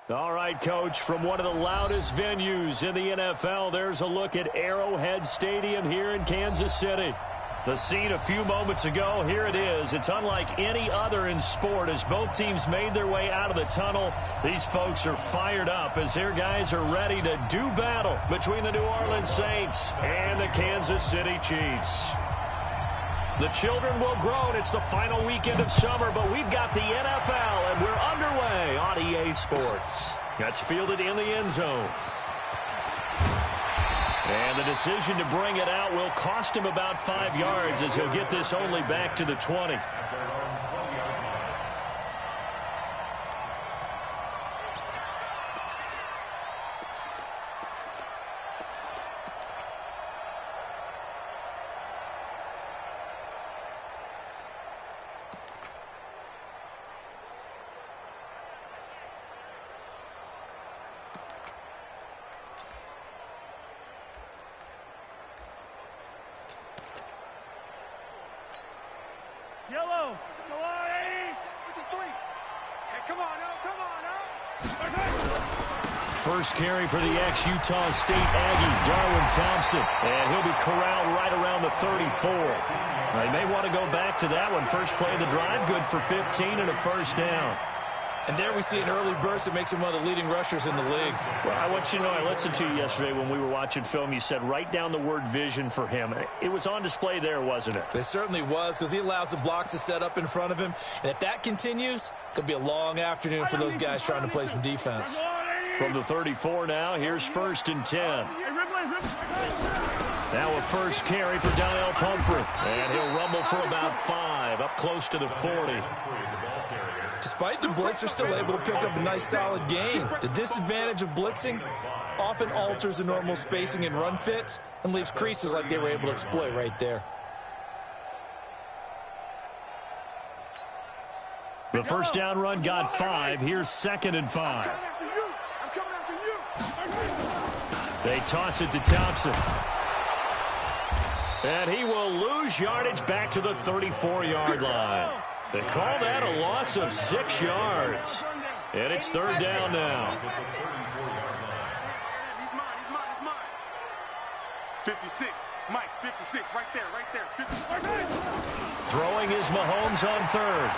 All right, Coach, from one of the loudest venues in the NFL, there's a look at Arrowhead Stadium here in Kansas City. The scene a few moments ago, here it is. It's unlike any other in sport as both teams made their way out of the tunnel. These folks are fired up as their guys are ready to do battle between the New Orleans Saints and the Kansas City Chiefs. The children will grow, and it's the final weekend of summer, but we've got the NFL, and we're underway on EA Sports. That's fielded in the end zone. And the decision to bring it out will cost him about 5 yards as he'll get this only back to the 20. Yellow. Come on, 53. Hey, come on now. First carry for the ex-Utah State Aggie, Darwin Thompson. And he'll be corralled right around the 34. They may want to go back to that one. First play of the drive, good for 15 and a first down. And there we see an early burst that makes him one of the leading rushers in the league. Well, I want you to know, I listened to you yesterday when we were watching film. You said write down the word vision for him. It was on display there, wasn't it? It certainly was, because he allows the blocks to set up in front of him. And if that continues, it'll be a long afternoon for those guys trying to play some defense. From the 34 now, here's 1st and 10. Now a first carry for Donnell Pumphrey. And he'll rumble for about 5, up close to the 40. Despite the blitz, they're still able to pick up a nice solid gain. The disadvantage of blitzing often alters the normal spacing and run fits and leaves creases like they were able to exploit right there. The first down run got 5. Here's 2nd and 5. They toss it to Thompson. And he will lose yardage back to the 34-yard line. They call that a loss of 6 yards. And it's 3rd down now. 56. Mike, 56. Right there. 56. Throwing is Mahomes on 3rd.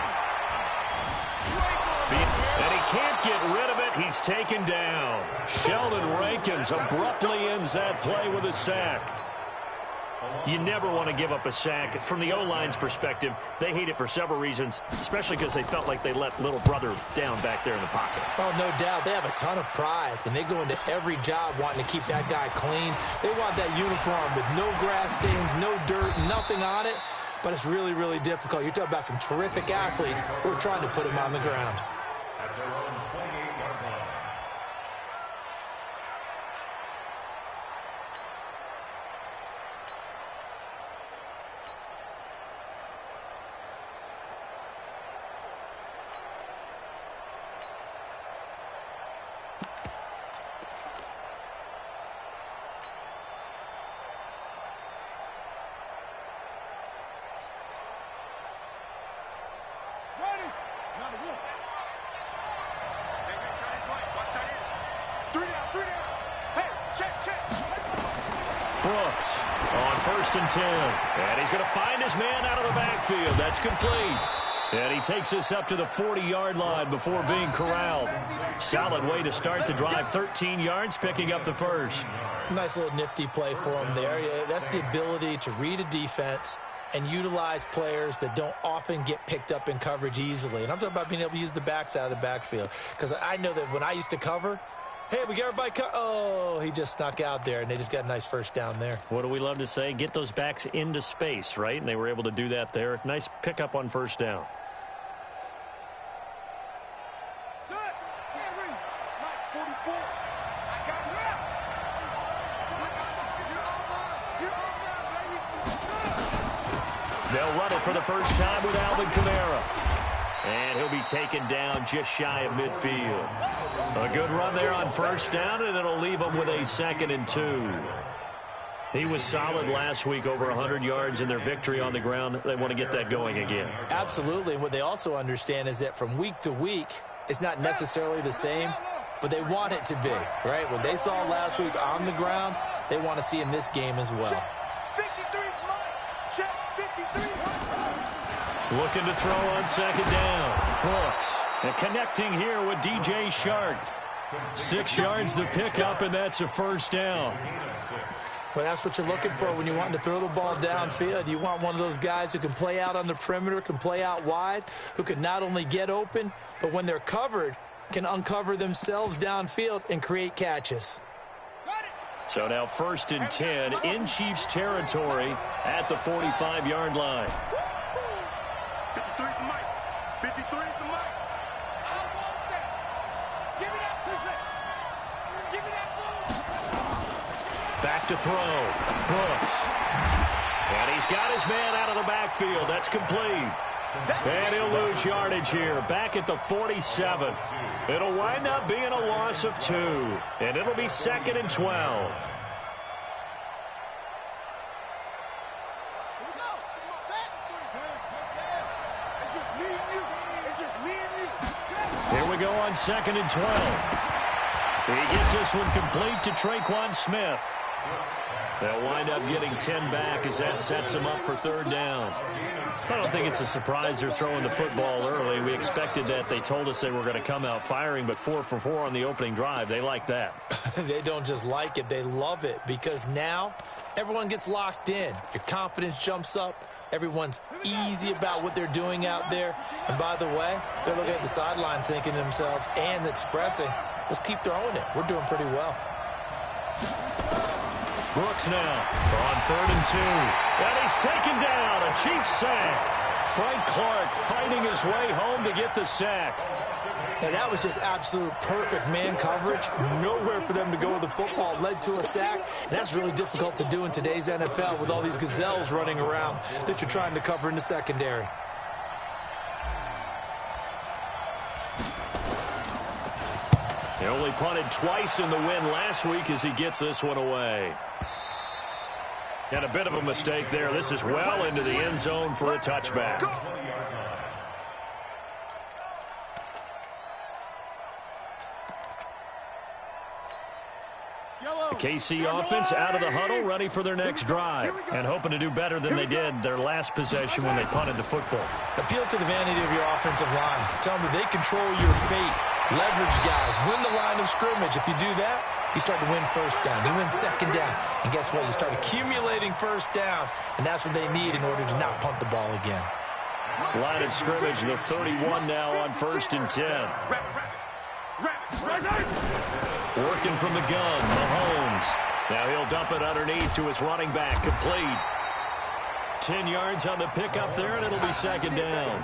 And he can't get rid of it. He's taken down. Sheldon Rankins abruptly ends that play with a sack. You never want to give up a sack. From the O-line's perspective, they hate it for several reasons, especially because they felt like they let little brother down back there in the pocket. Oh, no doubt. They have a ton of pride, and they go into every job wanting to keep that guy clean. They want that uniform with no grass stains, no dirt, nothing on it, but it's really, really difficult. You're talking about some terrific athletes who are trying to put him on the ground. Brooks on 1st and 10. And he's going to find his man out of the backfield. That's complete. And he takes this up to the 40-yard line before being corralled. Solid way to start the drive. 13 yards, picking up the first. Nice little nifty play for him there. That's the ability to read a defense and utilize players that don't often get picked up in coverage easily. And I'm talking about being able to use the backs out of the backfield. Because I know that when I used to cover, hey, we got everybody oh, he just snuck out there, and they just got a nice first down there. What do we love to say? Get those backs into space, right? And they were able to do that there. Nice pickup on 1st down. They'll run it for the first time with Alvin Kamara. And he'll be taken down just shy of midfield. A good run there on 1st down, and it'll leave him with a 2nd and 2. He was solid last week, over 100 yards in their victory on the ground. They want to get that going again. Absolutely. What they also understand is that from week to week, it's not necessarily the same. but they want it to be, right? What they saw last week on the ground, they want to see in this game as well. Looking to throw on second down. Brooks. And connecting here with DJ Shark. 6 yards the pickup, and that's a first down. Well, that's what you're looking for when you want to throw the ball downfield. You want one of those guys who can play out on the perimeter, can play out wide, who can not only get open, but when they're covered, can uncover themselves downfield and create catches. So now 1st and 10 in Chiefs territory at the 45-yard line. 53 is the mic. 53 is the mic. I want that. Give me that push. Give me that move. Back to throw. Brooks. And he's got his man out of the backfield. That's complete. And he'll lose yardage here. Back at the 47. It'll wind up being a loss of 2. And it'll be 2nd and 12. Here we go on 2nd and 12. He gets this one complete to Traquan Smith. They'll wind up getting 10 back as that sets them up for 3rd down. I don't think it's a surprise they're throwing the football early. We expected that. They told us they were going to come out firing, but 4 for 4 on the opening drive. They like that. They don't just like it. They love it because now everyone gets locked in. Your confidence jumps up. Everyone's easy about what they're doing out there. And by the way, they're looking at the sideline thinking to themselves and expressing, let's keep throwing it. We're doing pretty well. Brooks now on 3rd and 2. And he's taken down. A Chiefs sack. Frank Clark fighting his way home to get the sack. And that was just absolute perfect man coverage. Nowhere for them to go with the football. Led to a sack. And that's really difficult to do in today's NFL with all these gazelles running around that you're trying to cover in the secondary. He only punted twice in the win last week as he gets this one away. And a bit of a mistake there. This is well into the end zone for a touchback. The KC offense out of the huddle, ready for their next drive, and hoping to do better than they did their last possession when they punted the football. Appeal to the vanity of your offensive line. Tell them they control your fate. Leverage guys. Win the line of scrimmage. If you do that, you start to win 1st down. You win 2nd down. And guess what? You start accumulating 1st downs, and that's what they need in order to not punt the ball again. Line of scrimmage, the 31 now on 1st and 10. Working from the gun, Mahomes. Now he'll dump it underneath to his running back, complete. 10 yards on the pickup there, and it'll be 2nd down.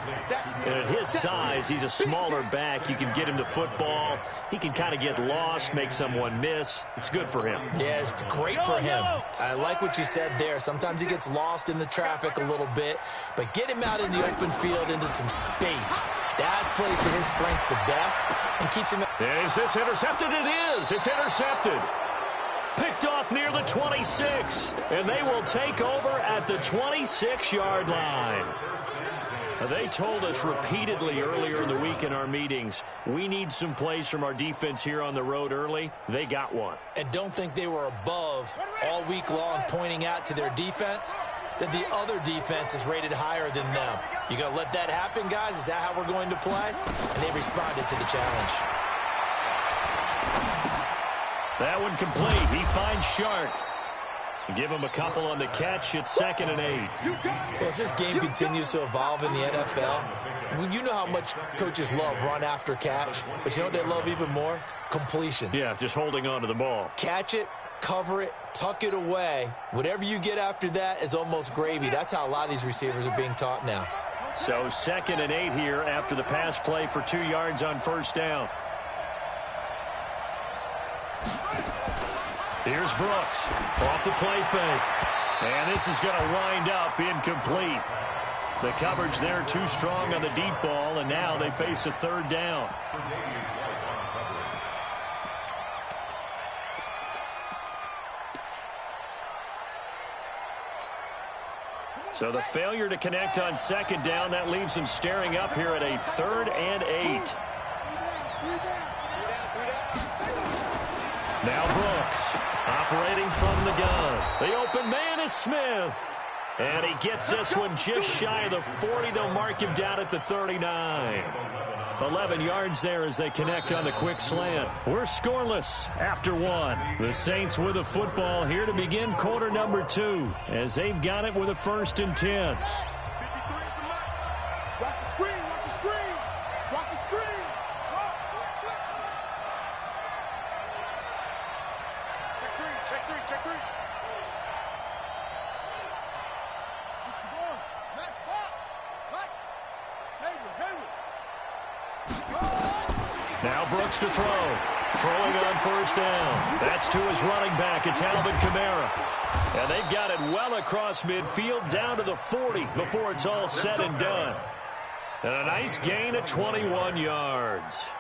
And at his size, he's a smaller back. You can get him to football. He can kind of get lost, make someone miss. It's good for him. Yeah, it's great for him. I like what you said there. Sometimes he gets lost in the traffic a little bit, but get him out in the open field into some space. That plays to his strengths the best and keeps him. Is this intercepted? It is. It's intercepted. Picked off near the 26, and they will take over at the 26-yard line. They told us repeatedly earlier in the week in our meetings, we need some plays from our defense here on the road early. They got one. And don't think they were above all week long pointing out to their defense that the other defense is rated higher than them. You going to let that happen, guys? Is that how we're going to play? And they responded to the challenge. That one complete. He finds Shark. Give him a couple on the catch. It's 2nd and 8. Well, as this game continues to evolve in the NFL, you know how much coaches love run after catch, but you know what they love even more? Completions. Yeah, just holding on to the ball. Catch it, cover it, tuck it away. Whatever you get after that is almost gravy. That's how a lot of these receivers are being taught now. So 2nd and 8 here after the pass play for 2 yards on 1st down. Here's Brooks off the play fake. And this is going to wind up incomplete. The coverage there too strong on the deep ball, and now they face a 3rd down. So the failure to connect on 2nd down, that leaves them staring up here at a 3rd and 8. Now Brooks, operating from the gun. The open man is Smith. And he gets this one just shy of the 40. They'll mark him down at the 39. 11 yards there as they connect on the quick slant. We're scoreless after one. The Saints with the football here to begin quarter number 2 as they've got it with a 1st and 10. Watch the screen, watch the screen. Watch the screen. Check three, check three, check three. Match box. Right. Hayward. Now Brooks to throw. Throwing on 1st down. That's to his running back. It's Alvin Kamara. And they've got it well across midfield down to the 40 before it's all said and done. And a nice gain of 21 yards.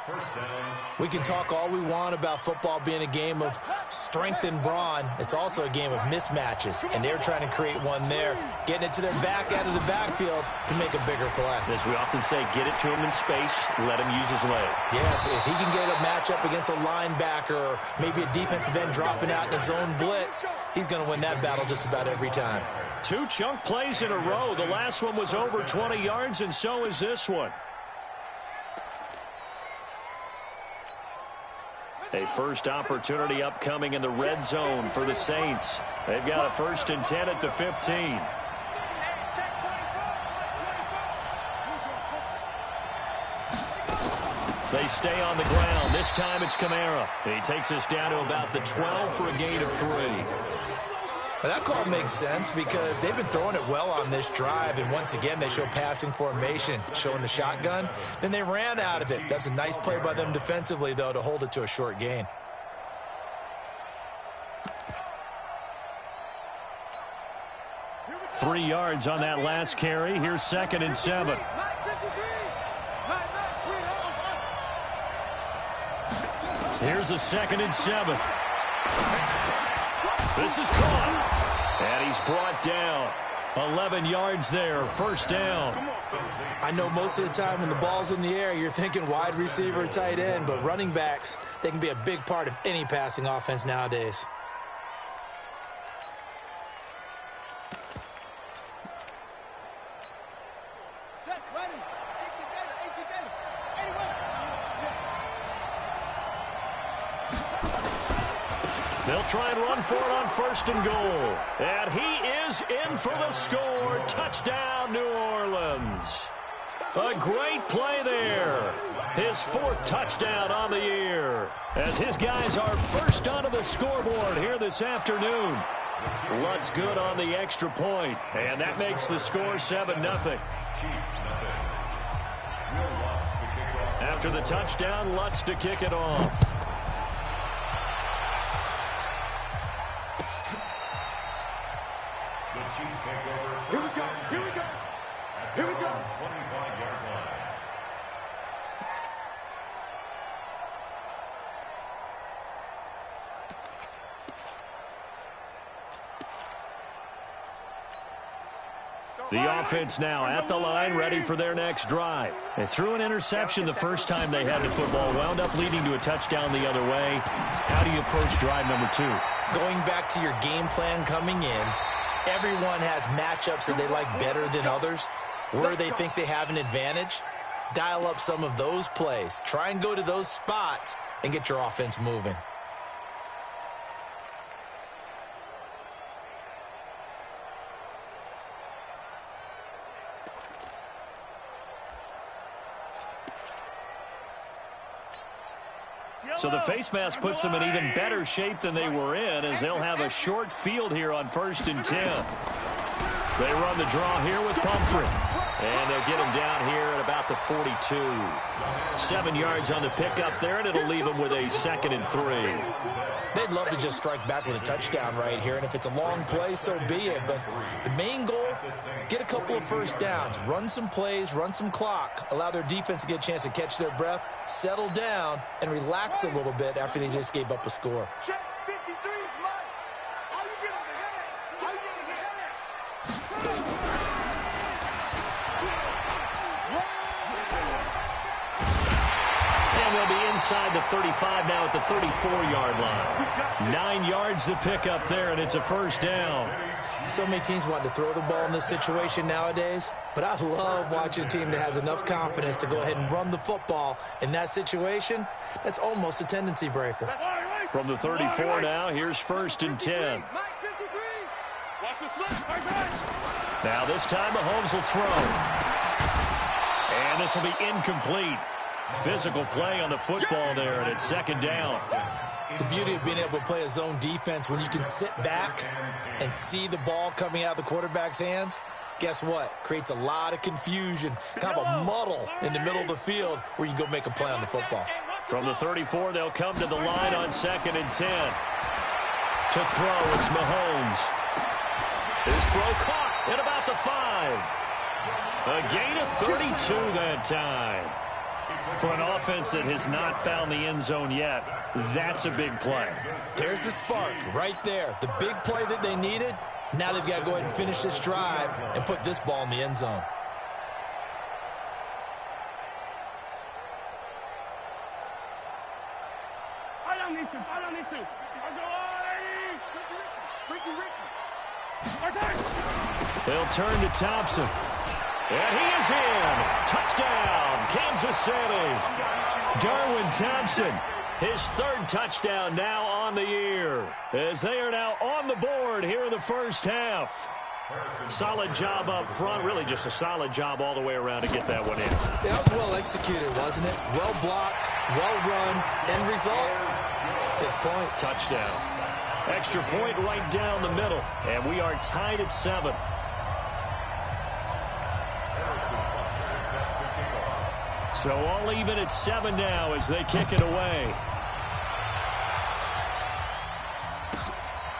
We can talk all we want about football being a game of strength and brawn. It's also a game of mismatches, and they're trying to create one there, getting it to their back out of the backfield to make a bigger play. As we often say, get it to him in space, let him use his leg. Yeah, if he can get a matchup against a linebacker or maybe a defensive end dropping out in a zone blitz, he's going to win that battle just about every time. 2 chunk plays in a row. The last one was over 20 yards, and so is this one. A first opportunity upcoming in the red zone for the Saints. They've got a 1st and 10 at the 15. They stay on the ground. This time it's Kamara. He takes us down to about the 12 for a gain of 3. Well, that call makes sense because they've been throwing it well on this drive, and once again they show passing formation, showing the shotgun. Then they ran out of it. That's a nice play by them defensively, though, to hold it to a short gain. Three yards on that last carry. Here's 2nd and 7. Here's a 2nd and 7. This is caught, and he's brought down. 11 yards there, 1st down. I know most of the time when the ball's in the air, you're thinking wide receiver, tight end, but running backs, they can be a big part of any passing offense nowadays. They'll try and run for it on 1st and goal. And he is in for the score. Touchdown, New Orleans. A great play there. His 4th touchdown on the year. As his guys are first onto the scoreboard here this afternoon. Lutz good on the extra point. And that makes the score 7-0. After the touchdown, Lutz to kick it off. Here we go. Here we go. Here we go. 25-yard line. The offense now at the line, ready for their next drive. They threw an interception the first time they had the football, wound up leading to a touchdown the other way. How do you approach drive number 2? Going back to your game plan coming in, everyone has matchups that they like better than others, where they think they have an advantage. Dial up some of those plays. Try and go to those spots and get your offense moving. So the face mask puts them in even better shape than they were in, as they'll have a short field here on 1st and 10. They run the draw here with Pumphrey. And they'll get him down here at about the 42. 7 yards on the pickup there, and it'll leave them with a 2nd and 3. They'd love to just strike back with a touchdown right here, and if it's a long play, so be it. But the main goal, get a couple of first downs, run some plays, run some clock, allow their defense to get a chance to catch their breath, settle down, and relax a little bit after they just gave up a score. Check 53 is mine. How you get it? How you get it? And they'll be inside the 35 now at the 34-yard line. 9 yards to pick up there, and it's a first down. So many teams want to throw the ball in this situation nowadays, but I love watching a team that has enough confidence to go ahead and run the football in that situation. That's almost a tendency breaker. From the 34 now, here's 1st and 10. Now this time Mahomes will throw. And this will be incomplete. Physical play on the football there, and it's 2nd down. The beauty of being able to play a zone defense when you can sit back and see the ball coming out of the quarterback's hands, guess what? Creates a lot of confusion, kind of a muddle in the middle of the field where you can go make a play on the football. From the 34, they'll come to the line on 2nd and 10. To throw, it's Mahomes. His throw caught at about the 5. A gain of 32 that time. For an offense that has not found the end zone yet, that's a big play. There's the spark right there. The big play that they needed. Now they've got to go ahead and finish this drive and put this ball in the end zone. They'll turn to Thompson. And he is in. Touchdown, Kansas City. Darwin Thompson, his 3rd touchdown now on the year, as they are now on the board here in the first half. Solid job up front, really just a solid job all the way around to get that one in. That was well executed, wasn't it? Well blocked, well run, end result, 6 points. Touchdown. Extra point right down the middle, and we are tied at 7. So all even at 7 now as they kick it away.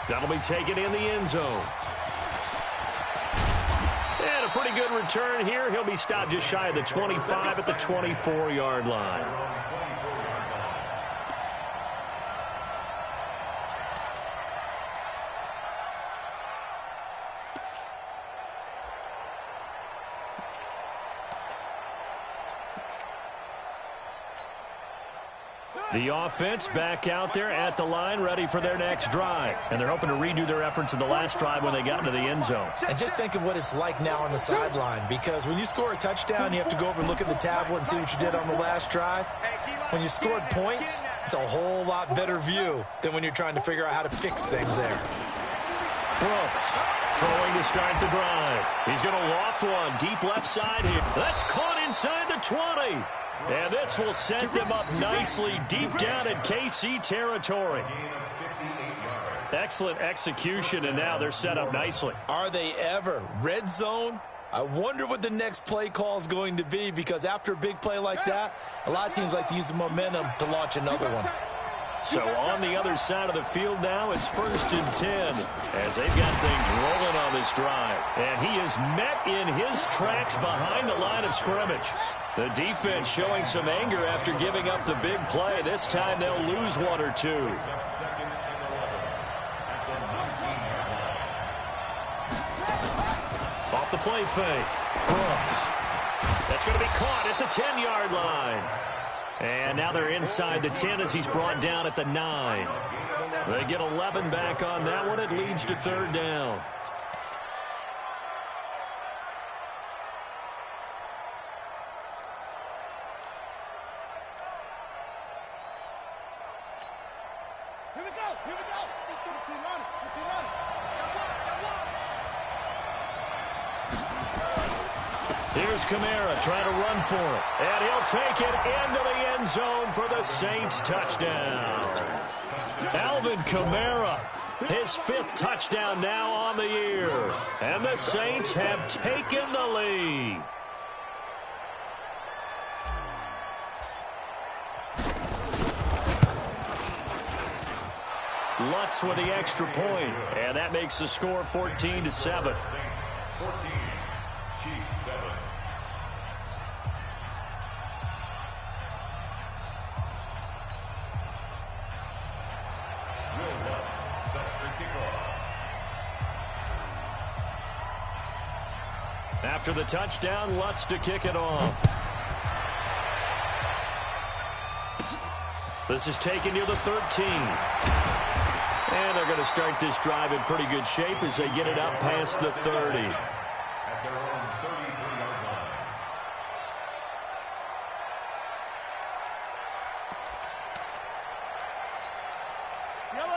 That'll be taken in the end zone. And a pretty good return here. He'll be stopped just shy of the 25 at the 24-yard line. The offense back out there at the line, ready for their next drive. And they're hoping to redo their efforts in the last drive when they got into the end zone. And just think of what it's like now on the sideline, because when you score a touchdown, you have to go over and look at the tablet and see what you did on the last drive. When you scored points, it's a whole lot better view than when you're trying to figure out how to fix things there. Brooks throwing to start the drive. He's going to loft one deep left side here. That's caught inside the 20. And this will set them up nicely deep down in KC territory. Excellent execution, and now they're set up nicely. Are they ever? Red zone? I wonder what the next play call is going to be, because after a big play like that, a lot of teams like to use the momentum to launch another one. So on the other side of the field now, it's 1st and 10 as they've got things rolling on this drive. And he is met in his tracks behind the line of scrimmage. The defense showing some anger after giving up the big play. This time they'll lose 1 or 2. Off the play fake. Brooks. That's going to be caught at the 10-yard line. And now they're inside the 10 as he's brought down at the 9. They get 11 back on that one. It leads to 3rd down. Here we go. Here we go. 15 on it. 15 on it. Here's Kamara trying to run for it. And he'll take it into the end zone for the Saints touchdown. Alvin Kamara, his 5th touchdown now on the year. And the Saints have taken the lead. Lutz with the extra point, and that makes the score 14-7. After the touchdown, Lutz to kick it off. This is taken near the 13. And they're going to start this drive in pretty good shape as they get it up past the 30. At their own 33-yard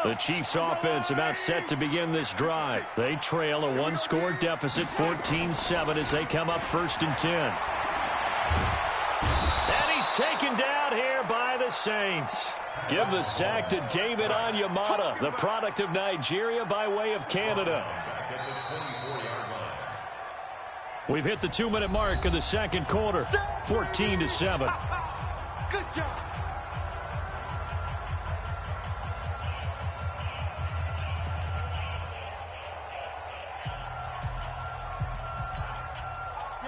line. The Chiefs offense about set to begin this drive. They trail a one-score deficit, 14-7, as they come up 1st and 10. And he's taken down here by the Saints. Give the sack to David Onyemata, the product of Nigeria by way of Canada. We've hit the 2-minute mark of the second quarter, 14-7. Good job.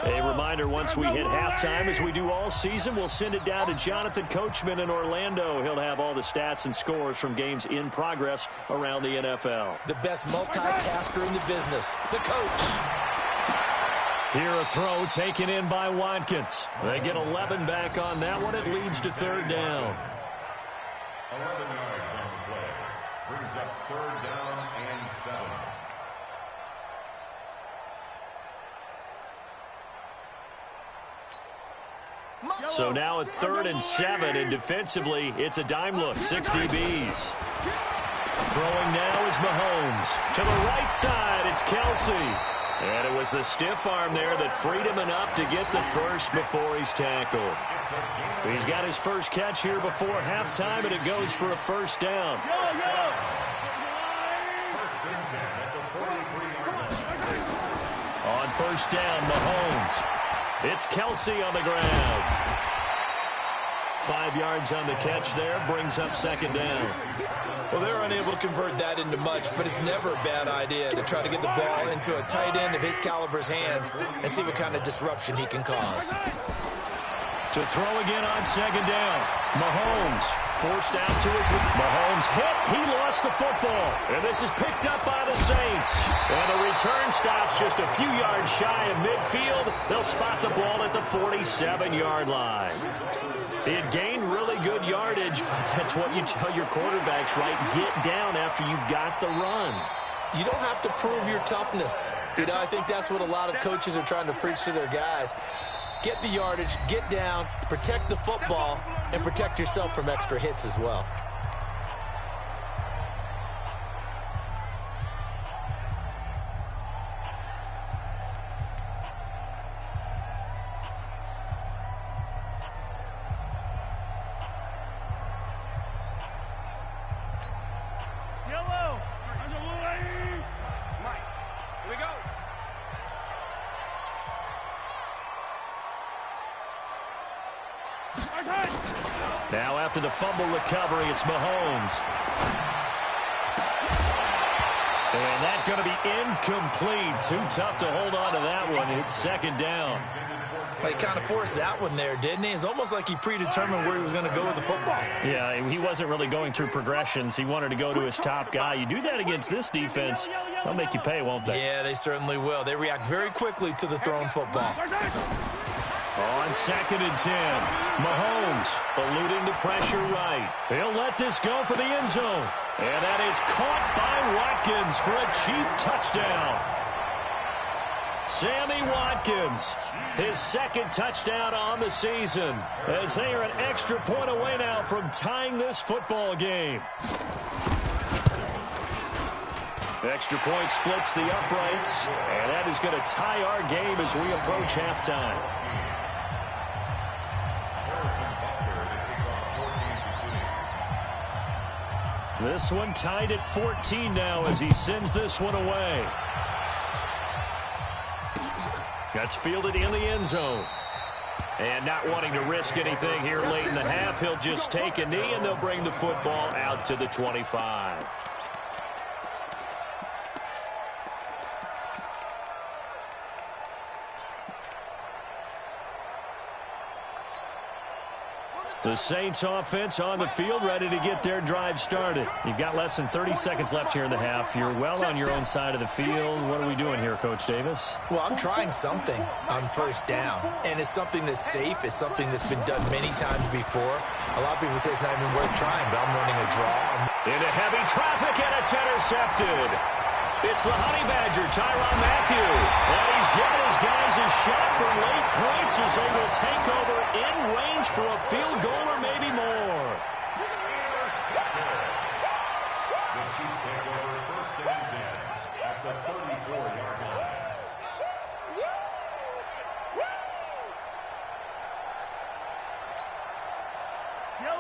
A reminder, once we hit halftime, as we do all season, we'll send it down to Jonathan Coachman in Orlando. He'll have all the stats and scores from games in progress around the NFL. The best multitasker in the business, the coach. Here a throw taken in by Watkins. They get 11 back on that one. It leads to 3rd down. 11 yards on the play. Brings up 3rd down and 7. So now at 3rd and 7, and defensively, it's a dime look, 6 DBs. Throwing now is Mahomes. To the right side, it's Kelsey. And it was the stiff arm there that freed him enough to get the first before he's tackled. He's got his first catch here before halftime, and it goes for a 1st down. On 1st down, Mahomes. It's Kelsey on the ground. 5 yards on the catch there, brings up 2nd down. Well, they're unable to convert that into much, but it's never a bad idea to try to get the ball into a tight end of his caliber's hands and see what kind of disruption he can cause. To throw again on 2nd down. Mahomes forced out to his left. Mahomes hit. He lost the football. And this is picked up by the Saints. And the return stops just a few yards shy of midfield. They'll spot the ball at the 47-yard line. He had gained really good yardage, but that's what you tell your quarterbacks, right? Get down after you've got the run. You don't have to prove your toughness. I think that's what a lot of coaches are trying to preach to their guys. Get the yardage, get down, protect the football, and protect yourself from extra hits as well. Now after the fumble recovery, it's Mahomes. And that's going to be incomplete. Too tough to hold on to that one. It's 2nd down. He kind of forced that one there, didn't he? It's almost like he predetermined where he was going to go with the football. Yeah, he wasn't really going through progressions. He wanted to go to his top guy. You do that against this defense, they'll make you pay, won't they? Yeah, they certainly will. They react very quickly to the thrown football. On 2nd and 10, Mahomes eluding the pressure right. He'll let this go for the end zone. And that is caught by Watkins for a Chief touchdown. Sammy Watkins, his 2nd touchdown on the season, as they are an extra point away now from tying this football game. Extra point splits the uprights, and that is going to tie our game as we approach halftime. This one tied at 14 now as he sends this one away. That's fielded in the end zone. And not wanting to risk anything here late in the half, he'll just take a knee and they'll bring the football out to the 25. The Saints offense on the field, ready to get their drive started. You've got less than 30 seconds left here in the half. You're well on your own side of the field. What are we doing here, Coach Davis? Well, I'm trying something on first down, and it's something that's safe. It's something that's been done many times before. A lot of people say it's not even worth trying, but I'm running a draw. Into heavy traffic, and it's intercepted. It's the Honey Badger, Tyrann Mathieu. And he's giving his guys a shot for late points as they will take over in range for a field goal or maybe more. The Chiefs take over first and 10 at the 34-yard line.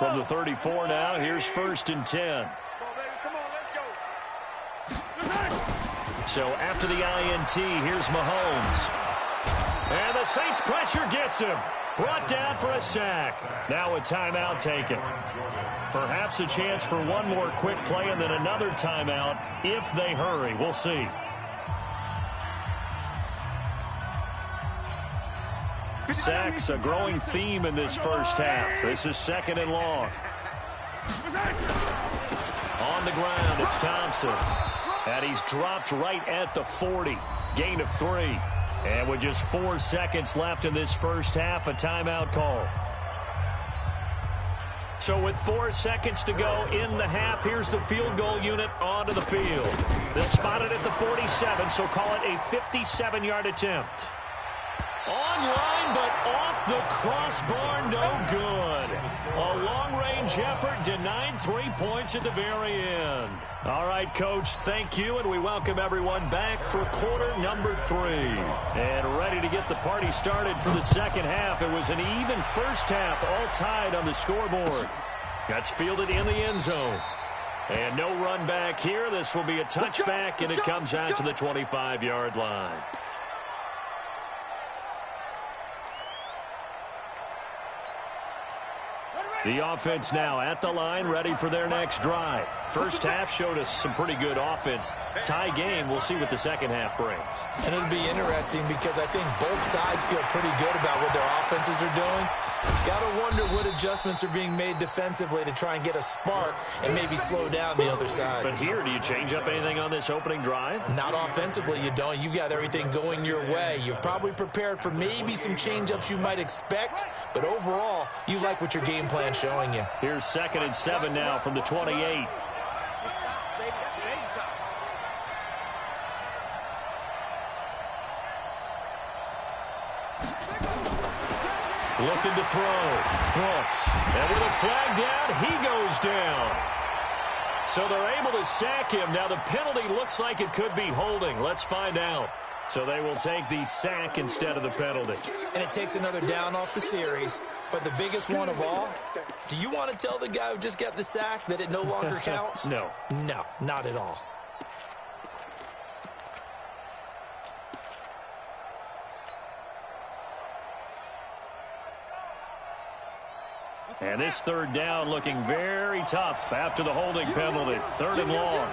From the 34 now, here's first and 10. So after the INT, here's Mahomes. And the Saints pressure gets him. Brought down for a sack. Now a timeout taken. Perhaps a chance for one more quick play and then another timeout if they hurry. We'll see. Sacks, a growing theme in this first half. This is second and long. On the ground, it's Thompson. And he's dropped right at the 40. Gain of 3. And with just 4 seconds left in this first half, a timeout call. So with 4 seconds to go in the half, here's the field goal unit onto the field. They'll spot it at the 47, so call it a 57-yard attempt. Online, but off the crossbar, no good. A long-range effort denied 3 points at the very end. All right, Coach, thank you, and we welcome everyone back for quarter number 3. And ready to get the party started for the second half. It was an even first half, all tied on the scoreboard. That's fielded in the end zone. And no run back here. This will be a touchback, and it comes out to the 25-yard line. The offense now at the line, ready for their next drive. First half showed us some pretty good offense. Tie game, we'll see what the second half brings. And it'll be interesting because I think both sides feel pretty good about what their offenses are doing. Got to wonder what adjustments are being made defensively to try and get a spark and maybe slow down the other side. But here, do you change up anything on this opening drive? Not offensively, you don't. You got everything going your way. You've probably prepared for maybe some change-ups you might expect, but overall, you like what your game plan's showing you. Here's second and 7 now from the 28. Looking to throw. Brooks. And with a flag down, he goes down. So they're able to sack him. Now the penalty looks like it could be holding. Let's find out. So they will take the sack instead of the penalty. And it takes another down off the series. But the biggest one of all, do you want to tell the guy who just got the sack that it no longer counts? No. No, not at all. And this third down looking very tough after the holding penalty. Third and long.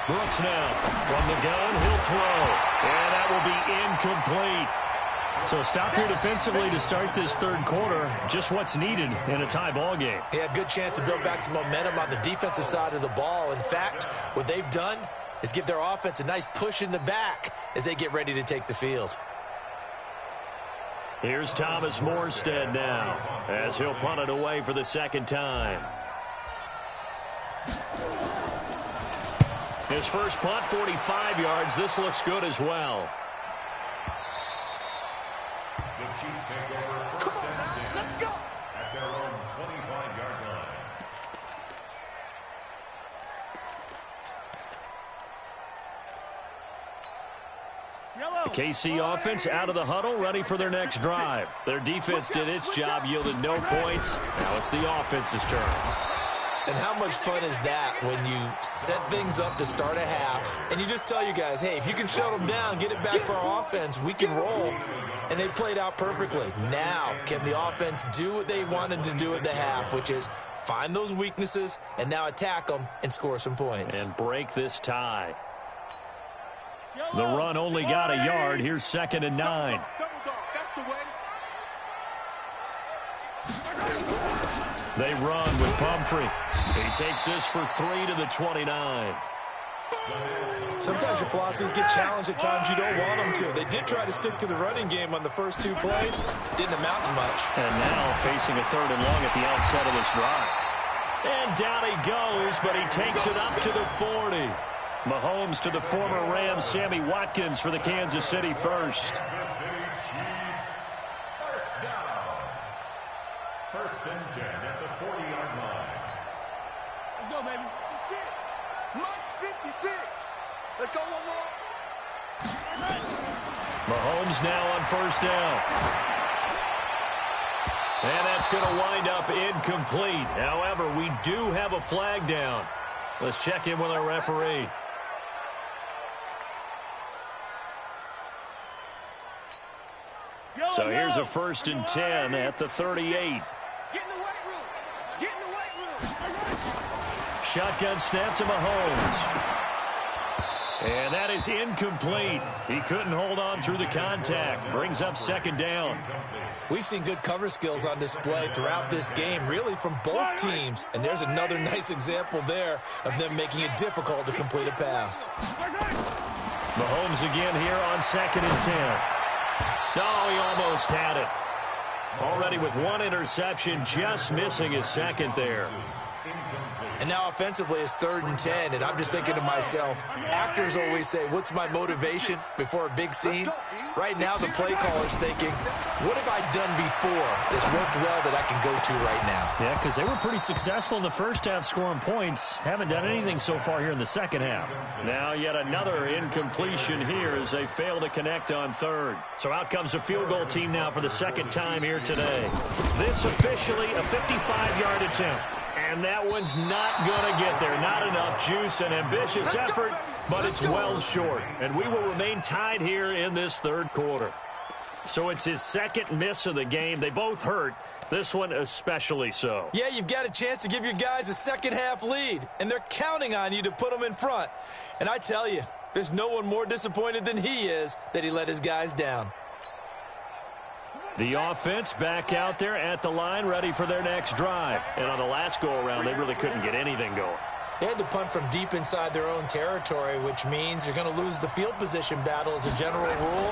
Brooks now from the gun. He'll throw. And that will be incomplete. So stop here defensively to start this third quarter. Just what's needed in a tie ball game. Yeah, good chance to build back some momentum on the defensive side of the ball. In fact, what they've done is give their offense a nice push in the back as they get ready to take the field. Here's Thomas Morstead now as he'll punt it away for the second time. His first punt, 45 yards. This looks good as well. The Chiefs take over first and 10 Let's go. at their own 25-yard line. The KC offense out of the huddle, ready for their next drive. Their defense did its job, yielded no points. Now it's the offense's turn. And how much fun is that when you set things up to start a half and you just tell you guys, hey, if you can shut them down, get it back for our offense, we can roll. And they played out perfectly. Now, can the offense do what they wanted to do at the half, which is find those weaknesses and now attack them and score some points. And break this tie. The run only got a yard. Here's 2nd and 9. Double dog. That's the way. They run with Pumphrey. He takes this for 3 to the 29. Sometimes your philosophies get challenged at times you don't want them to. They did try to stick to the running game on the first 2 plays. Didn't amount to much. And now facing a 3rd and long at the outset of this drive. And down he goes, but he takes it up to the 40. Mahomes to the former Rams, Sammy Watkins for the Kansas City first. Kansas City Chiefs. First down. 1st and 10 at the 40-yard line. Let's go, baby. 56. Mike's 56. Let's go one more. Mahomes now on 1st down. And that's going to wind up incomplete. However, we do have a flag down. Let's check in with our referee. So here's a 1st and 10 at the 38. Get in the weight room. Get in the weight room. Shotgun snap to Mahomes. And that is incomplete. He couldn't hold on through the contact. Brings up 2nd down. We've seen good cover skills on display throughout this game, really from both teams. And there's another nice example there of them making it difficult to complete a pass. Mahomes again here on 2nd and 10. Oh, he almost had it. Already with 1 interception, just missing his 2nd there. And now offensively it's 3rd and 10, and I'm just thinking to myself, actors always say, what's my motivation before a big scene? Right now the play caller's thinking, what have I done before that's worked well that I can go to right now? Yeah, because they were pretty successful in the first half scoring points. Haven't done anything so far here in the second half. Now yet another incompletion here as they fail to connect on 3rd. So out comes a field goal team now for the 2nd time here today. This officially a 55-yard attempt. And that one's not going to get there. Not enough juice, an ambitious effort, but it's well short. And we will remain tied here in this 3rd quarter. So it's his 2nd miss of the game. They both hurt. This one especially so. Yeah, you've got a chance to give your guys a second-half lead, and they're counting on you to put them in front. And I tell you, there's no one more disappointed than he is that he let his guys down. The offense back out there at the line, ready for their next drive. And on the last go-around, they really couldn't get anything going. They had to punt from deep inside their own territory, which means you're going to lose the field position battle as a general rule.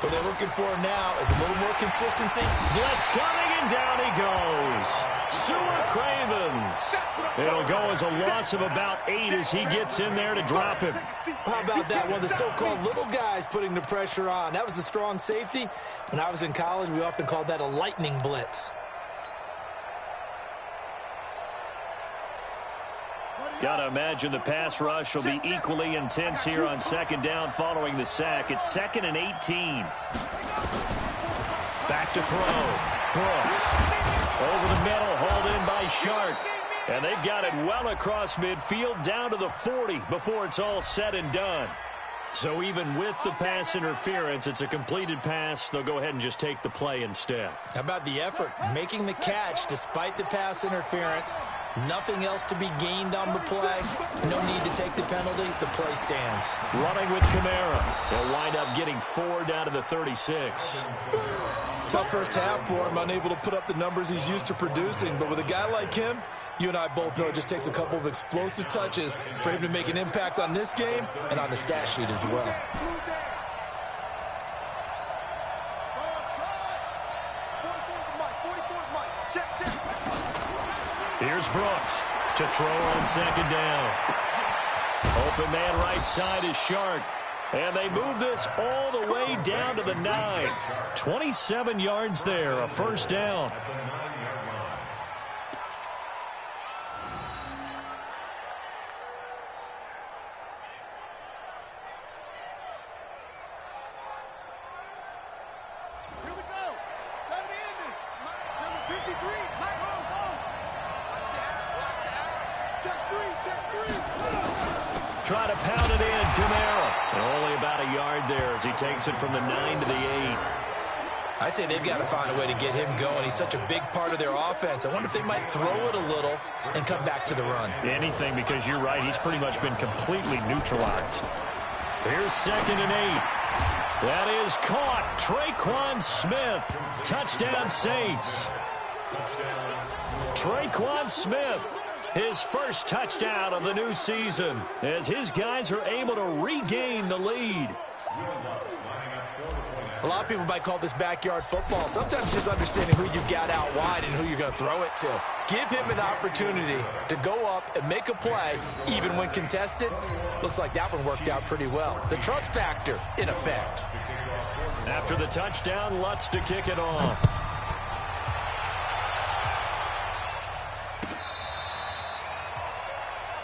What they're looking for now is a little more consistency. Blitz coming, and down he goes. Sewer Cravens. It'll go as a loss of about 8 as he gets in there to drop him. How about that? One of the so-called little guys putting the pressure on. That was the strong safety. When I was in college, we often called that a lightning blitz. Got to imagine the pass rush will be equally intense here on 2nd down following the sack. It's 2nd and 18. Back to throw. Brooks. Over the middle, hauled in by Shark. And they've got it well across midfield down to the 40 before it's all said and done. So even with the pass interference, it's a completed pass. They'll go ahead and just take the play instead. How about the effort? Making the catch despite the pass interference. Nothing else to be gained on the play. No need to take the penalty. The play stands. Running with Kamara. They'll wind up getting 4 down to the 36. Tough first half for him, unable to put up the numbers he's used to producing. But with a guy like him, you and I both know it just takes a couple of explosive touches for him to make an impact on this game and on the stat sheet as well. Here's Brooks to throw on 2nd down. Open man right side is Shark. And they move this all the way down to the 9. 27 yards there, a 1st down. Here we go. 7 ending. Number 53. Mike, home. Check 3. Try to pound it in, Kamara. And only about a yard there as he takes it from the 9 to the 8. I'd say they've got to find a way to get him going. He's such a big part of their offense. I wonder if they might throw it a little and come back to the run. Anything, because you're right. He's pretty much been completely neutralized. Here's 2nd and 8. That is caught. Traquan Smith. Touchdown, Saints. Traquan Smith, his first touchdown of the new season, as his guys are able to regain the lead. A lot of people might call this backyard football. Sometimes just understanding who you got out wide and who you're going to throw it to. Give him an opportunity to go up and make a play, even when contested. Looks like that one worked out pretty well. The trust factor, in effect. After the touchdown, Lutz to kick it off.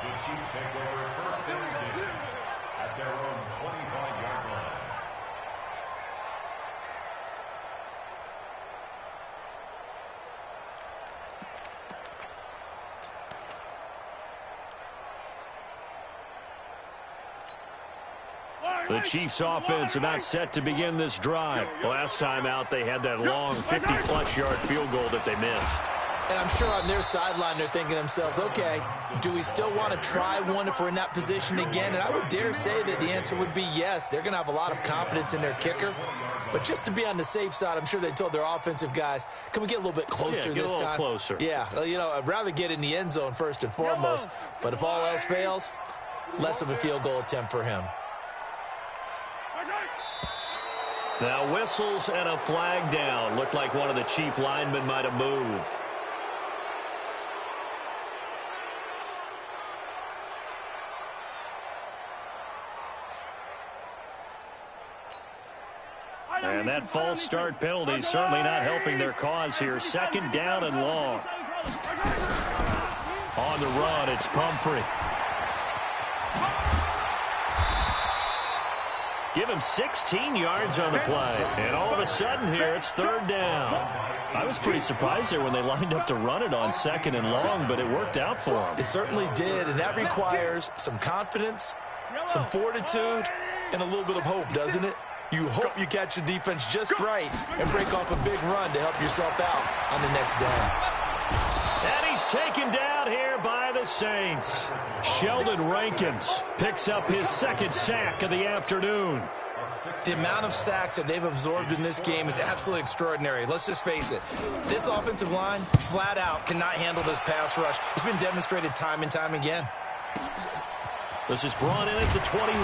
The Chiefs take over 1st and 10 at their own 25-yard line. The Chiefs offense about set to begin this drive. Last time out, they had that long 50-plus yard field goal that they missed. And I'm sure on their sideline, they're thinking to themselves, okay, do we still want to try one if we're in that position again? And I would dare say that the answer would be yes. They're going to have a lot of confidence in their kicker. But just to be on the safe side, I'm sure they told their offensive guys, can we get a little bit closer this time? Closer. Yeah, you know, I'd rather get in the end zone first and foremost. But if all else fails, less of a field goal attempt for him. Now whistles and a flag down. Looked like one of the Chief linemen might have moved. And that false start penalty is certainly not helping their cause here. 2nd down and long. On the run, it's Pumphrey. Give him 16 yards on the play. And all of a sudden here, it's 3rd down. I was pretty surprised there when they lined up to run it on 2nd and long, but it worked out for them. It certainly did, and that requires some confidence, some fortitude, and a little bit of hope, doesn't it? You hope you catch the defense just right and break off a big run to help yourself out on the next down. And he's taken down here by the Saints. Sheldon Rankins picks up his 2nd sack of the afternoon. The amount of sacks that they've absorbed in this game is absolutely extraordinary. Let's just face it. This offensive line, flat out, cannot handle this pass rush. It's been demonstrated time and time again. This is brought in at the 21.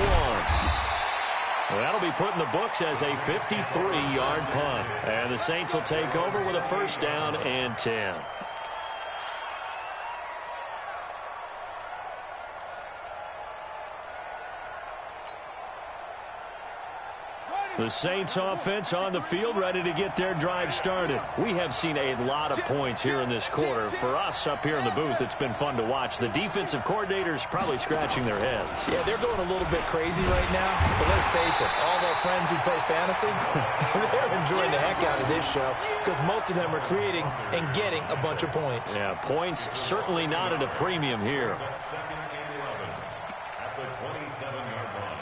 Well, that'll be put in the books as a 53-yard punt. And the Saints will take over with a 1st down and 10. The Saints offense on the field, ready to get their drive started. We have seen a lot of points here in this quarter. For us up here in the booth, it's been fun to watch. The defensive coordinators probably scratching their heads. Yeah, they're going a little bit crazy right now. But let's face it, all of our friends who play fantasy, they're enjoying the heck out of this show because most of them are creating and getting a bunch of points. Yeah, points certainly not at a premium here. 2nd and 11 at the 27-yard line.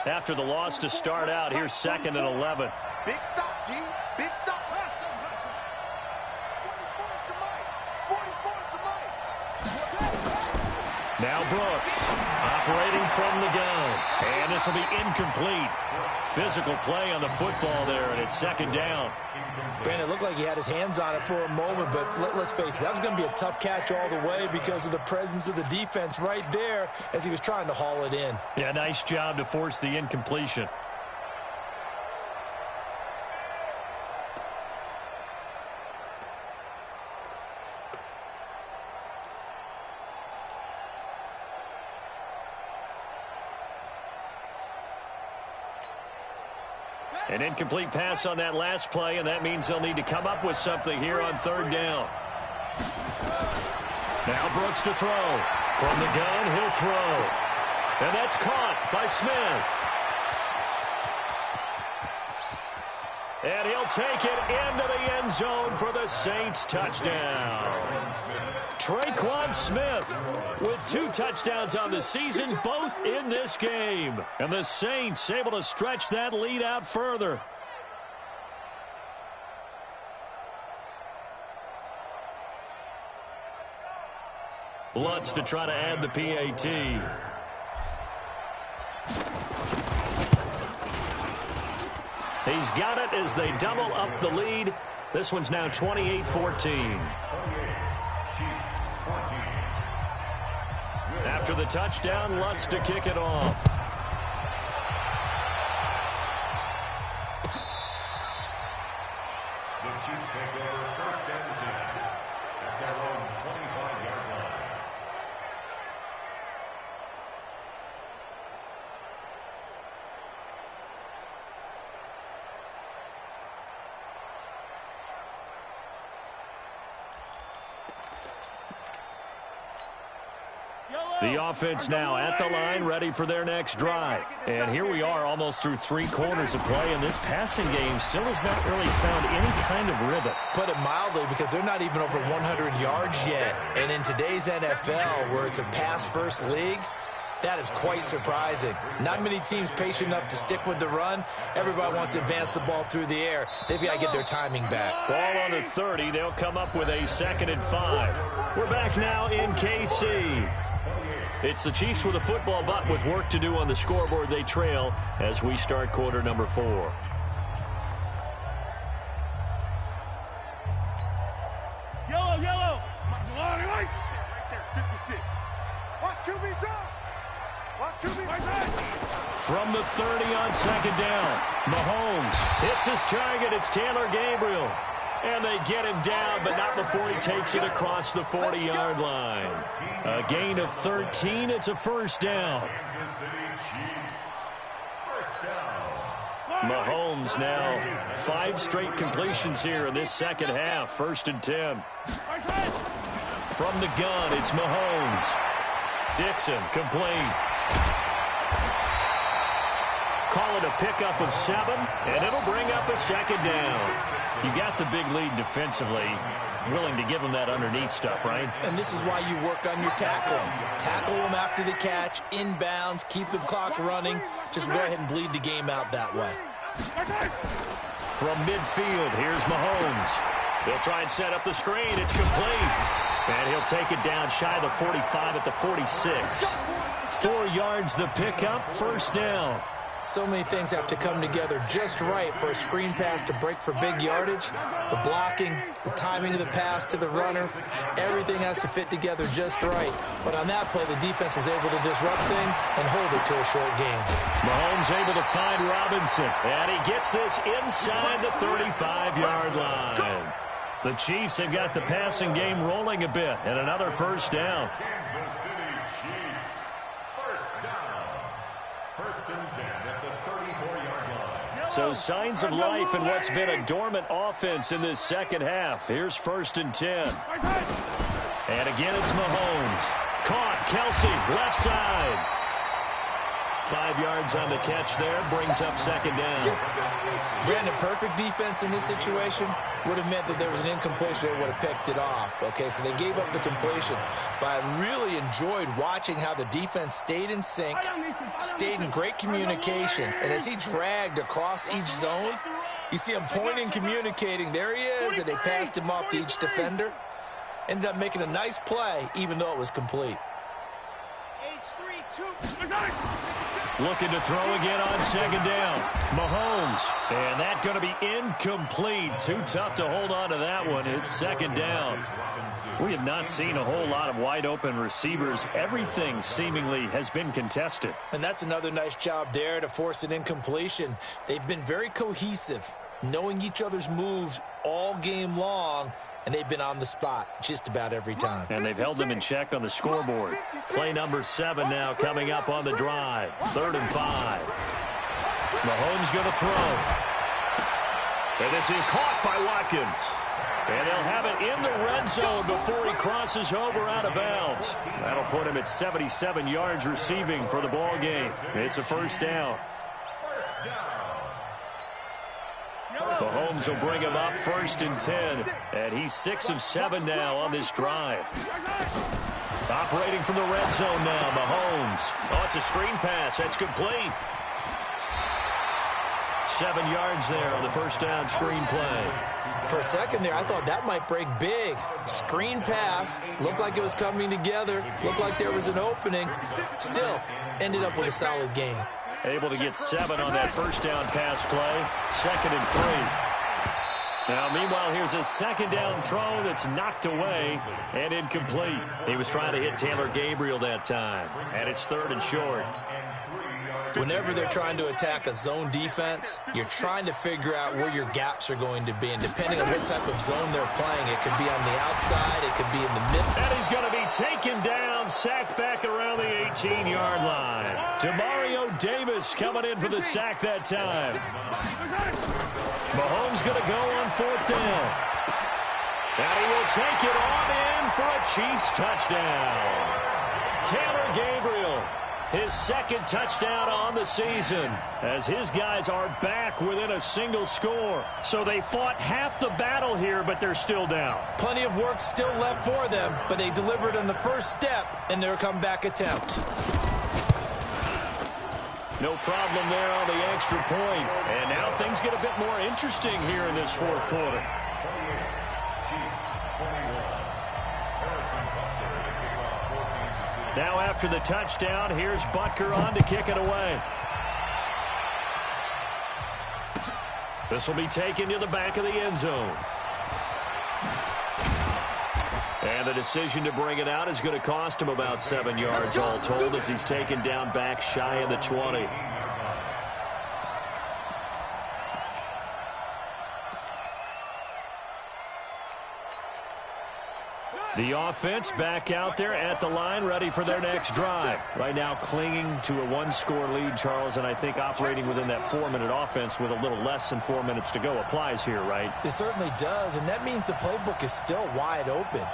After the loss to start out, here's 2nd and 11. Big stop, G. Big stop. 44's the mic. Now Brooks operating from the gun. And this will be incomplete. Physical play on the football there, and it's 2nd down. Brandon, it looked like he had his hands on it for a moment, but let's face it, that was going to be a tough catch all the way because of the presence of the defense right there as he was trying to haul it in. Yeah, nice job to force the incompletion. An incomplete pass on that last play, and that means they'll need to come up with something here on 3rd down. Now Brooks to throw. From the gun, he'll throw. And that's caught by Smith. And he'll take it into the end zone for the Saints touchdown. Traquan Smith with 2 touchdowns on the season, both in this game. And the Saints able to stretch that lead out further. Lutz to try to add the PAT. He's got it as they double up the lead. This one's now 28-14. After the touchdown, Lutz to kick it off. The Chiefs take over first and 10 at their own 25-yard line. The offense now at the line, ready for their next drive. And here we are almost through 3 quarters of play, and this passing game still has not really found any kind of rhythm. Put it mildly, because they're not even over 100 yards yet. And in today's NFL, where it's a pass-first league, that is quite surprising. Not many teams patient enough to stick with the run. Everybody wants to advance the ball through the air. They've got to get their timing back. Ball on the 30. They'll come up with a 2nd and 5. We're back now in KC. It's the Chiefs with a football, but with work to do on the scoreboard. They trail as we start quarter number 4. Yellow, yellow. Right there, 56. Watch QB drop. Watch QB. Right side. From the 30 on 2nd down, Mahomes hits his target. It's Taylor Gabriel. And they get him down, but not before he takes it across the 40-yard line. A gain of 13. It's a 1st down. Mahomes now 5 straight completions here in this second half. 1st and 10. From the gun, it's Mahomes. Dixon complete. Call it a pickup of 7, and it'll bring up a 2nd down. You got the big lead defensively, willing to give them that underneath stuff, right? And this is why you work on your tackling. Tackle them after the catch, inbounds, keep the clock running. Just go ahead and bleed the game out that way. From midfield, here's Mahomes. He'll try and set up the screen. It's complete. And he'll take it down shy of the 45 at the 46. 4 yards the pickup, 1st down. So many things have to come together just right for a screen pass to break for big yardage. The blocking, the timing of the pass to the runner, everything has to fit together just right. But on that play, the defense was able to disrupt things and hold it to a short game. Mahomes able to find Robinson, and he gets this inside the 35-yard line. The Chiefs have got the passing game rolling a bit, and another 1st down. Kansas City Chiefs, 1st down. 1st and 10 at the 34-yard line. So signs of life in what's been a dormant offense in this second half. Here's 1st and 10. And again, it's Mahomes. Caught, Kelsey, left side. 5 yards on the catch there, brings up 2nd down. Brandon, perfect defense in this situation would have meant that there was an incompletion that would have picked it off. Okay, so they gave up the completion. But I really enjoyed watching how the defense stayed in sync, stayed in great communication. And as he dragged across each zone, you see him pointing, communicating. There he is, and they passed him off to each defender. Ended up making a nice play, even though it was complete. Looking to throw again on 2nd down. Mahomes. And that's going to be incomplete. Too tough to hold on to that one. It's 2nd down. We have not seen a whole lot of wide open receivers. Everything seemingly has been contested. And that's another nice job there to force an incompletion. They've been very cohesive, knowing each other's moves all game long. And they've been on the spot just about every time. And they've held them in check on the scoreboard. Play number 7 now coming up on the drive. 3rd and 5. Mahomes going to throw. And this is caught by Watkins. And they'll have it in the red zone before he crosses over out of bounds. That'll put him at 77 yards receiving for the ball game. It's a 1st down. Mahomes will bring him up 1st and 10. And he's 6 of 7 now on this drive. Operating from the red zone now, Mahomes. Oh, it's a screen pass. That's complete. 7 yards there on the first down screen play. For a second there, I thought that might break big. Screen pass, looked like it was coming together, looked like there was an opening. Still, ended up with a solid game. Able to get 7 on that first down pass play. 2nd and 3. Now, meanwhile, here's a second down throw that's knocked away and incomplete. He was trying to hit Taylor Gabriel that time, and it's 3rd and short. Whenever they're trying to attack a zone defense, you're trying to figure out where your gaps are going to be. And depending on what type of zone they're playing, it could be on the outside, it could be in the middle. And he's going to be taken down, sacked back around the 18-yard line. Demario Davis coming in for the sack that time. Mahomes going to go on 4th down. And he will take it on in for a Chiefs touchdown. Taylor Gabriel, his 2nd touchdown on the season, as his guys are back within a single score. So they fought half the battle here, but they're still down. Plenty of work still left for them, but they delivered on the first step in their comeback attempt. No problem there on the extra point. And now things get a bit more interesting here in this 4th quarter. Now after the touchdown, here's Butker on to kick it away. This will be taken to the back of the end zone. And the decision to bring it out is going to cost him about 7 yards all told as he's taken down back shy of the 20. The offense back out there at the line, ready for their next drive. Right now clinging to a 1-score lead, Charles, and I think operating within that 4-minute offense with a little less than 4 minutes to go applies here, right? It certainly does, and that means the playbook is still wide open.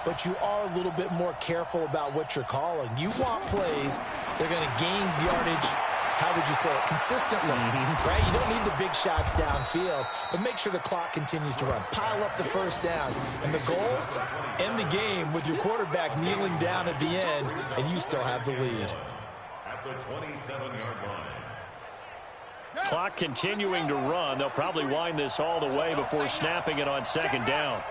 But you are a little bit more careful about what you're calling. You want plays, they're going to gain yardage, how would you say it, consistently, right? You don't need the big shots downfield, but make sure the clock continues to run. Pile up the first downs. And the goal, end the game with your quarterback kneeling down at the end, and you still have the lead. At the 27-yard line. Clock continuing to run. They'll probably wind this all the way before snapping it on 2nd down.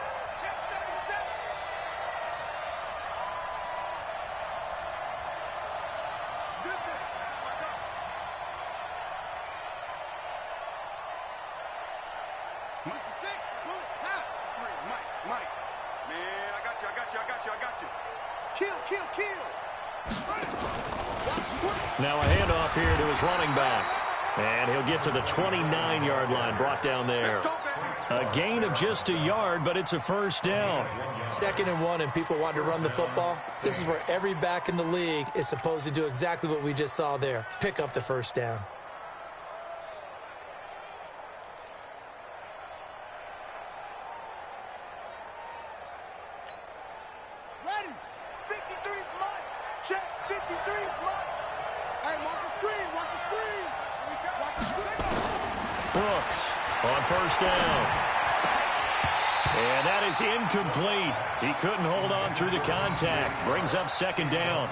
Now a handoff here to his running back. And he'll get to the 29-yard line, brought down there. A gain of just a yard, but it's a first down. 2nd and 1, and people want to run the football. This is where every back in the league is supposed to do exactly what we just saw there. Pick up the first down. Ready. 53 is mine. Check. 53 is mine. Hey, watch the screen. Watch the screen. Watch the screen. Brooks on first down. And that is incomplete. He couldn't hold on through the contact. Brings up 2nd down.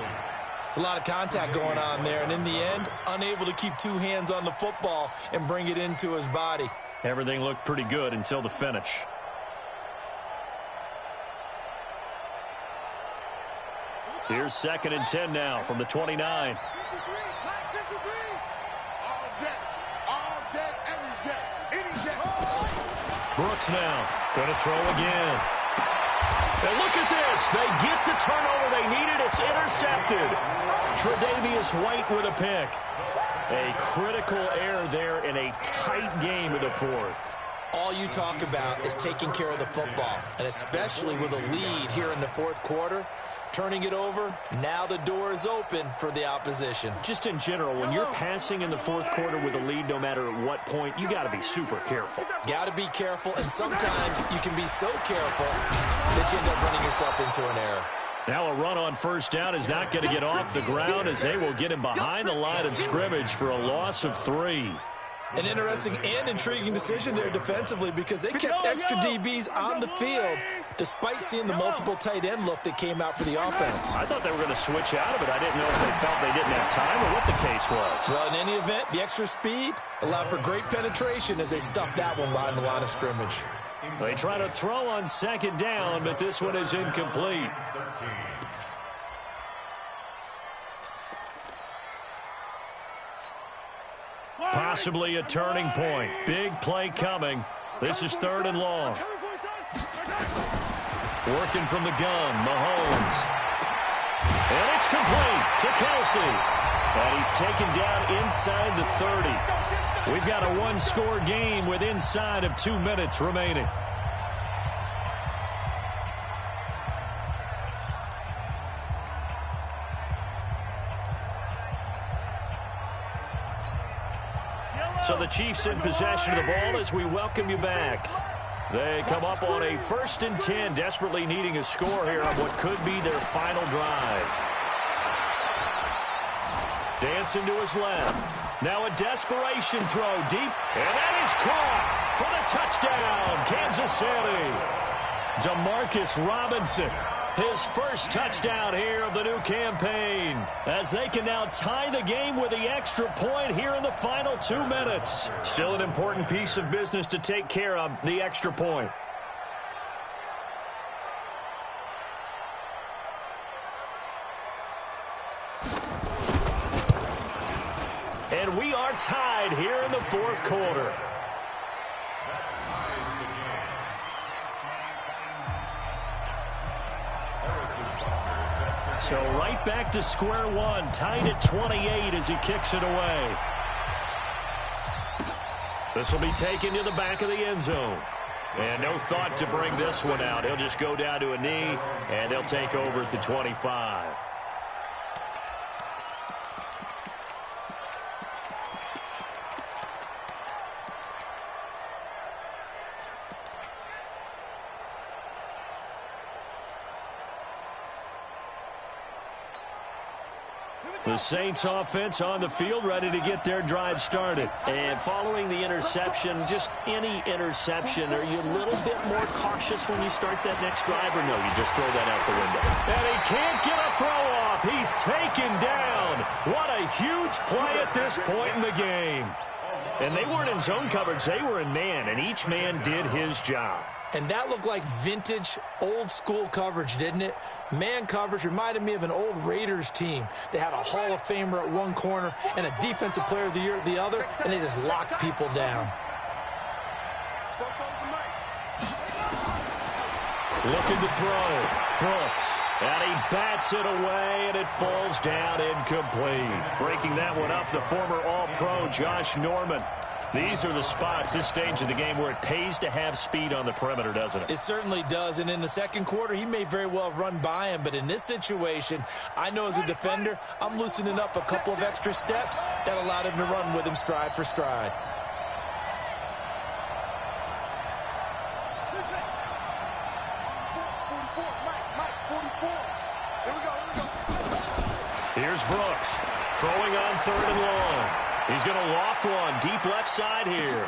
It's a lot of contact going on there, and in the end, unable to keep 2 hands on the football and bring it into his body. Everything looked pretty good until the finish. Here's 2nd and 10 now from the 29. 53, 53. All day, every day, any day. Brooks now going to throw again. And look at this. They get the turnover they needed. It's intercepted. Tre'Davious White with a pick. A critical error there in a tight game of the 4th. All you talk about is taking care of the football, and especially with a lead here in the 4th quarter. Turning it over, now the door is open for the opposition. Just in general, when you're passing in the 4th quarter with a lead, no matter at what point, you got to be super careful. Got to be careful, and sometimes you can be so careful that you end up running yourself into an error. Now a run on first down is not going to get off the ground as they will get him behind the line of scrimmage for a loss of 3. An interesting and intriguing decision there defensively because they kept extra DBs on the field despite seeing the multiple tight end look that came out for the offense. I thought they were going to switch out of it. I didn't know if they felt they didn't have time or what the case was. Well, in any event, the extra speed allowed for great penetration as they stuffed that one behind the line of scrimmage. They try to throw on second down, but this one is incomplete. Possibly a turning point. Big play coming. This is 3rd and long. Working from the gun, Mahomes. And it's complete to Kelsey. And he's taken down inside the 30. We've got a one-score game with inside of 2 minutes remaining. So the Chiefs in possession of the ball as we welcome you back. They come up on a 1st and 10, desperately needing a score here on what could be their final drive. Dancing to his left. Now a desperation throw deep, and that is caught for the touchdown, Kansas City. Demarcus Robinson, his first touchdown here of the new campaign, as they can now tie the game with the extra point here in the final 2 minutes. Still an important piece of business to take care of, the extra point. And we are tied here in the 4th quarter. So right back to square one, tied at 28 as he kicks it away. This will be taken to the back of the end zone. And no thought to bring this one out. He'll just go down to a knee, and they'll take over at the 25. The Saints offense on the field, ready to get their drive started. And following the interception, just any interception, are you a little bit more cautious when you start that next drive, or no, you just throw that out the window? And he can't get a throw off. He's taken down. What a huge play at this point in the game. And they weren't in zone coverage. They were in man, and each man did his job. And that looked like vintage, old-school coverage, didn't it? Man coverage reminded me of an old Raiders team. They had a Hall of Famer at one corner and a Defensive Player of the Year at the other, and they just locked people down. Looking to throw. Brooks. And he bats it away, and it falls down incomplete. Breaking that one up, the former All-Pro Josh Norman. These are the spots, this stage of the game, where it pays to have speed on the perimeter, doesn't it? It certainly does, and in the second quarter, he may very well have run by him, but in this situation, I know as a defender, I'm loosening up a couple of extra steps that allowed him to run with him stride for stride. Here's Brooks, throwing on 3rd and long. He's going to loft one deep left side here.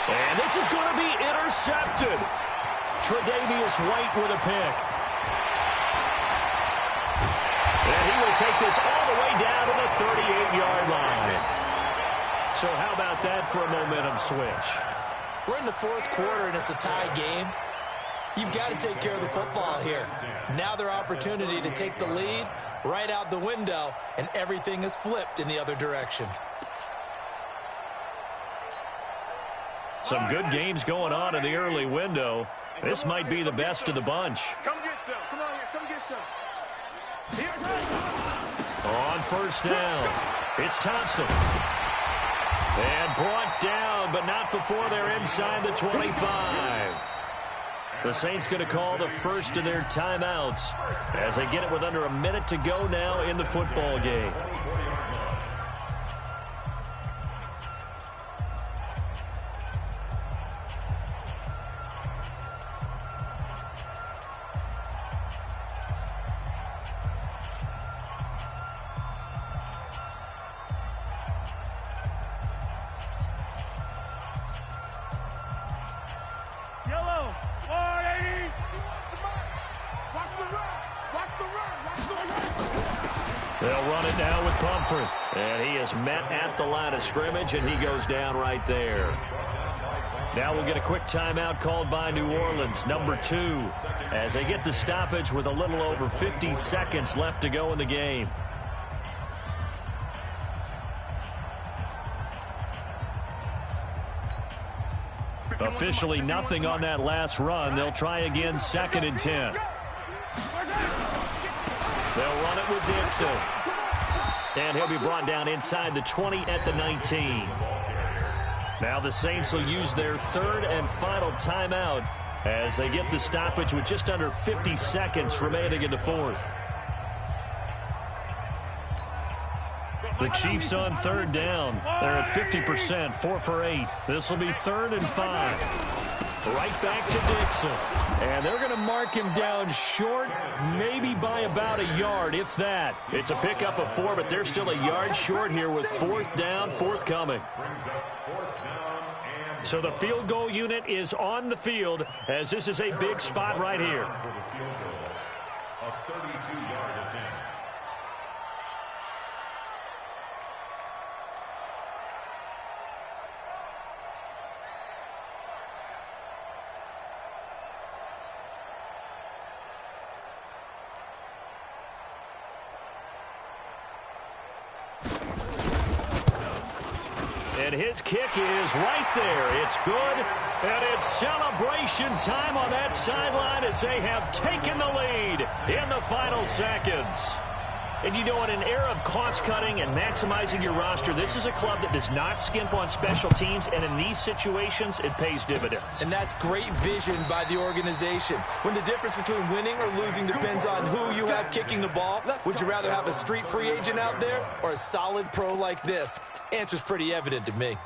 And this is going to be intercepted. Tre'Davious White with a pick. And he will take this all the way down to the 38-yard line. So how about that for a momentum switch? We're in the 4th quarter, and it's a tie game. You've got to take care of the football here. Now their opportunity to take the lead right out the window, and everything is flipped in the other direction. Some good games going on in the early window. This might be the best of the bunch. Come get some. Come on here. Come get some. On 1st down, it's Thompson. And brought down, but not before they're inside the 25. The Saints going to call the first of their timeouts as they get it with under a minute to go now in the football game. Yellow, 180. They'll run it now with Pumphrey. And he is met at the line of scrimmage, and he goes down right there. Now we'll get a quick timeout called by New Orleans, number 2, as they get the stoppage with a little over 50 seconds left to go in the game. Officially nothing on that last run. They'll try again, 2nd and 10. They'll run it with Dixon. And he'll be brought down inside the 20 at the 19. Now the Saints will use their 3rd and final timeout as they get the stoppage with just under 50 seconds remaining in the 4th. The Chiefs on 3rd down. They're at 50%, 4 for 8. This will be 3rd and 5. Right back to Dixon. And they're going to mark him down short, maybe by about a yard, if that. It's a pickup of 4, but they're still a yard short here with 4th down, forthcoming. So the field goal unit is on the field as this is a big spot right here. A 32-yard attempt. And his kick is right there. It's good, and it's celebration time on that sideline as they have taken the lead in the final seconds. And you know, in an era of cost-cutting and maximizing your roster, this is a club that does not skimp on special teams, and in these situations, it pays dividends. And that's great vision by the organization. When the difference between winning or losing depends on who you have kicking the ball, would you rather have a street free agent out there or a solid pro like this? Answer's pretty evident to me.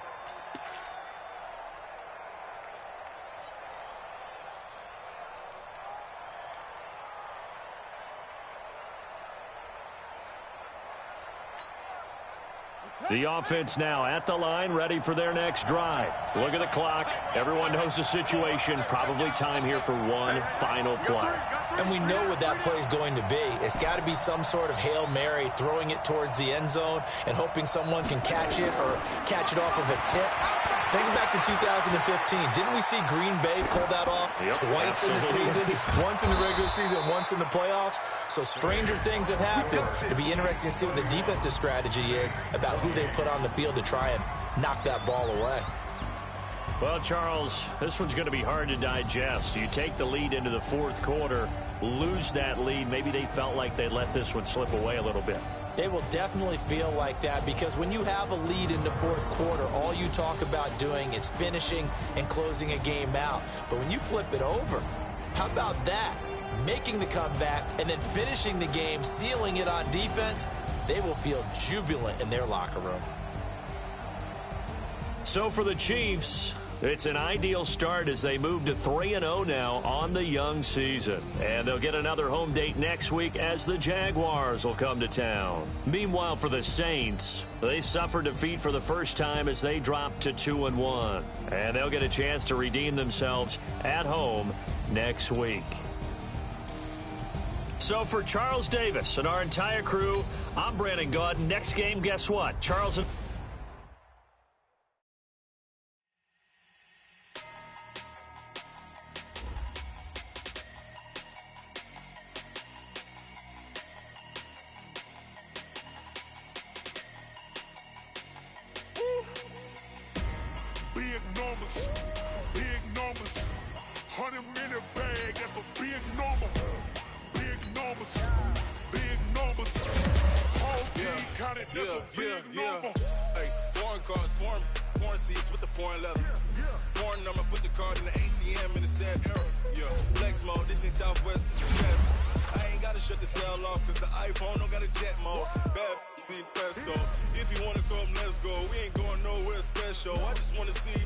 The offense now at the line, ready for their next drive. Look at the clock. Everyone knows the situation. Probably time here for one final play. And we know what that play is going to be. It's got to be some sort of Hail Mary, throwing it towards the end zone and hoping someone can catch it or catch it off of a tip. Think back to 2015. Didn't we see Green Bay pull that off twice in the season? Once in the regular season, once in the playoffs. So stranger things have happened. It'd be interesting to see what the defensive strategy is about who they put on the field to try and knock that ball away. Well, Charles, this one's going to be hard to digest. You take the lead into the 4th quarter, lose that lead. Maybe they felt like they let this one slip away a little bit. They will definitely feel like that because when you have a lead in the 4th quarter, all you talk about doing is finishing and closing a game out. But when you flip it over, how about that? Making the comeback and then finishing the game, sealing it on defense, they will feel jubilant in their locker room. So for the Chiefs, it's an ideal start as they move to 3-0 now on the young season. And they'll get another home date next week as the Jaguars will come to town. Meanwhile, for the Saints, they suffered defeat for the first time as they dropped to 2-1. And they'll get a chance to redeem themselves at home next week. So for Charles Davis and our entire crew, I'm Brandon Gaudin. Next game, guess what? Charles and... Big numbers, 100-minute bag, that's a big number. Big numbers, whole team counted, that's a big number. Hey, foreign cars, foreign seats with the foreign leather. Foreign number, put the card in the ATM in the sad era. Yeah, flex mode, this ain't Southwest, this is Jet. I ain't gotta shut the cell off, cause the iPhone don't got a jet mode. Bad ain't pesto. If you wanna come, let's go. We ain't going nowhere special. I just wanna see